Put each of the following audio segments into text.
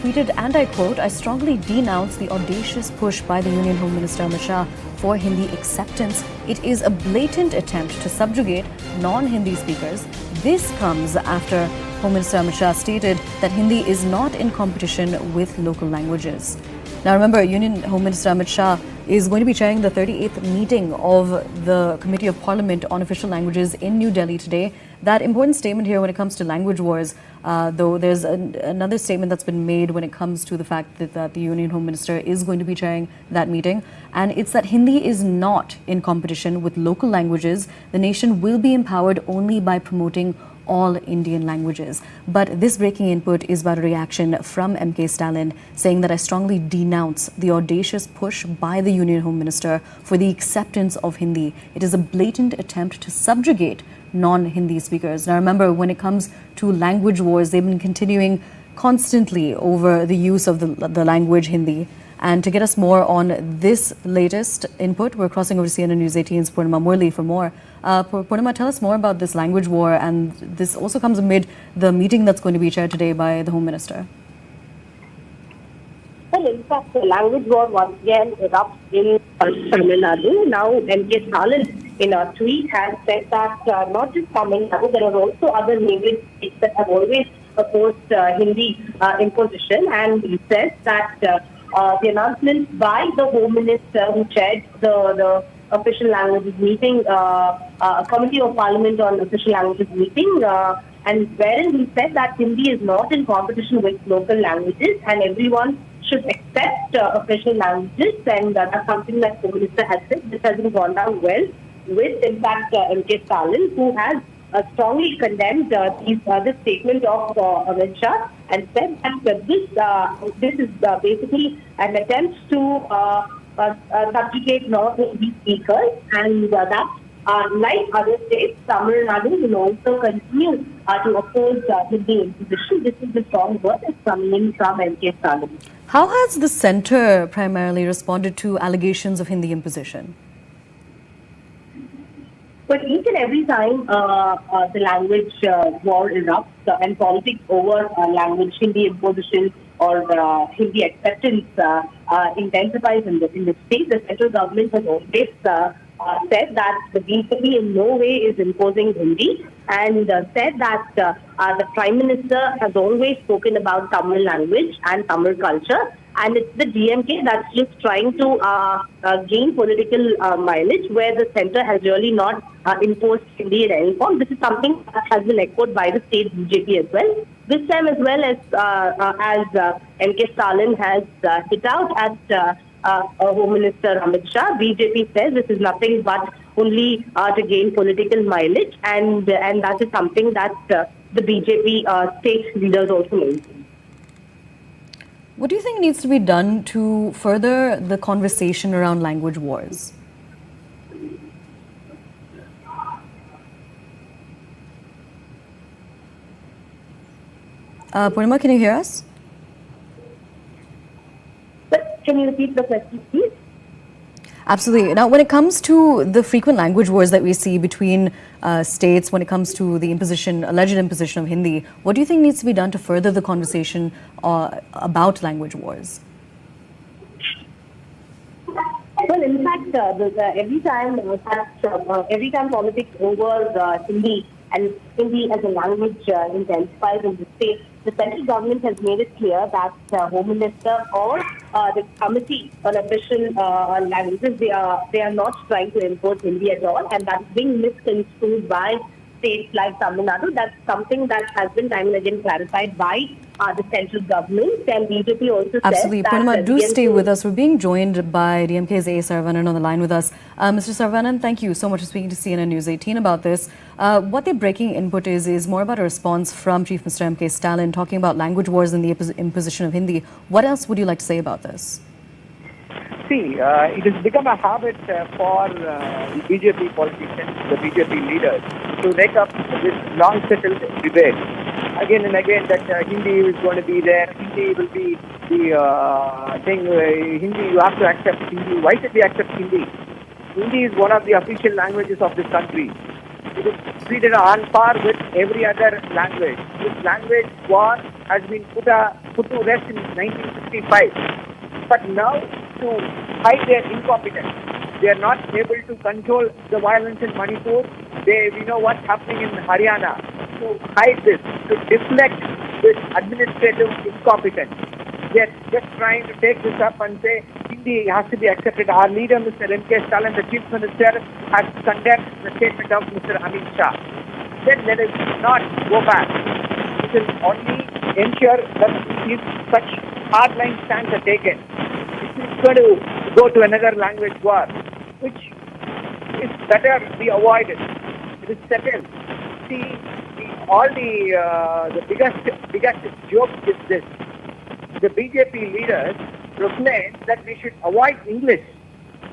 tweeted, and I quote, "I strongly denounce the audacious push by the Union Home Minister Amit Shah for Hindi acceptance. It is a blatant attempt to subjugate non-Hindi speakers. This comes after Home Minister Amit Shah stated that Hindi is not in competition with local languages." Now remember, Union Home Minister Amit Shah is going to be chairing the 38th meeting of the Committee of Parliament on Official Languages in New Delhi today. That important statement here when it comes to language wars, though there's another statement that's been made when it comes to the fact that the Union Home Minister is going to be chairing that meeting. And it's that Hindi is not in competition with local languages. The nation will be empowered only by promoting all Indian languages. But this breaking input is about a reaction from MK Stalin saying that I strongly denounce the audacious push by the Union Home Minister for the acceptance of Hindi. It is a blatant attempt to subjugate non-Hindi speakers. Now remember, when it comes to language wars, they've been continuing constantly over the use of the language Hindi. And to get us more on this latest input, we're crossing over to CNN News 18's Purnima Murli for more. Purnima, tell us more about this language war, and this also comes amid the meeting that's going to be chaired today by the Home Minister. Well, in fact, the language war once again erupts in Tamil Nadu. Now, MK Stalin in a tweet has said that not just Tamil Nadu, there are also other neighboring states that have always opposed Hindi imposition, and he says that the announcement by the Home Minister who chaired the official languages meeting, a Committee of Parliament on Official Languages meeting, and wherein he said that Hindi is not in competition with local languages and everyone should accept official languages, and that's something that the Minister has said. This hasn't gone down well with, in fact, MK Stalin, who has strongly condemned this statement of Amit Shah and said that this is basically an attempt to subjugate non-Hindi speakers, and that like other states, Tamil Nadu will also continue to oppose Hindi imposition. This is the strong word that's coming in from MK Stalin. How has the centre primarily responded to allegations of Hindi imposition? But each and every time the language war erupts and politics over language Hindi imposition or Hindi acceptance intensifies in the state, the central government has always said that the BJP in no way is imposing Hindi, and said that the Prime Minister has always spoken about Tamil language and Tamil culture, and it's the DMK that's just trying to gain political mileage, where the centre has really not imposed Hindi in any form. This is something that has been echoed by the state BJP as well. This time as well as MK Stalin has hit out at Home Minister Amit Shah, BJP says this is nothing but only to gain political mileage, and that is something that the BJP state leaders also maintain. What do you think needs to be done to further the conversation around language wars? Purnima, can you hear us? Can you repeat the question, please? Absolutely. Now, when it comes to the frequent language wars that we see between states, when it comes to the alleged imposition of Hindi, what do you think needs to be done to further the conversation about language wars? Well, in fact, every time politics over Hindi and Hindi as a language intensifies in the state, the central government has made it clear that Home Minister or the Committee on Official Languages, they are not trying to impose Hindi at all, and that's being misconstrued by states like Tamil Nadu. That's something that has been time and again clarified by the central government, and BJP also Absolutely. says that... Purnima, do stay with us. We're being joined by DMK's A. Saravanan on the line with us. Mr. Saravanan, thank you so much for speaking to CNN News 18 about this. What the breaking input is more about a response from Chief Minister M.K. Stalin talking about language wars and the imposition of Hindi. What else would you like to say about this? See, it has become a habit for BJP politicians, the BJP leaders, to make up this long-settled debate again and again that Hindi is going to be there, Hindi will be the thing, Hindi, you have to accept Hindi. Why should we accept Hindi? Hindi is one of the official languages of this country. It is treated on par with every other language. This language war has been put a put to rest in 1965. But now, to hide their incompetence, they are not able to control the violence in Manipur. We know what's happening in Haryana. To hide this, to deflect this administrative incompetence, they are just trying to take this up and say Hindi has to be accepted. Our leader, Mr. M.K. Stalin, the Chief Minister, has condemned the statement of Mr. Amit Shah. Then let us not go back. It will only ensure that if such hardline stands are taken, it is going to go to another language war, which is better be avoided. It is settled. See, the biggest joke is this. The BJP leaders proclaim that we should avoid English.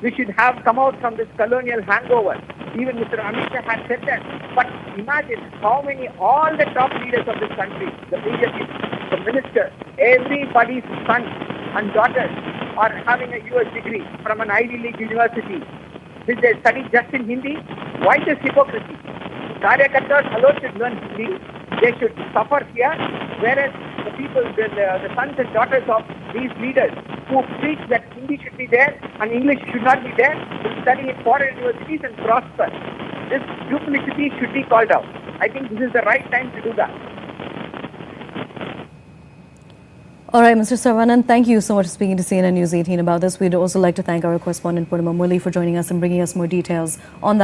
We should have come out from this colonial hangover. Even Mr. Amit Shah had said that. But imagine how many, all the top leaders of this country, the BJP, the ministers, everybody's sons and daughters are having a US degree from an Ivy League university. Did they study just in Hindi? Why this hypocrisy? Karyakartas alone should learn Hindi. They should suffer here, whereas the people, the sons and daughters of these leaders who preach that Hindi should be there and English should not be there, will study in foreign universities and prosper. This duplicity should be called out. I think this is the right time to do that. All right, Mr. Saravanan, thank you so much for speaking to CNN News 18 about this. We'd also like to thank our correspondent Purnima Murli for joining us and bringing us more details on that.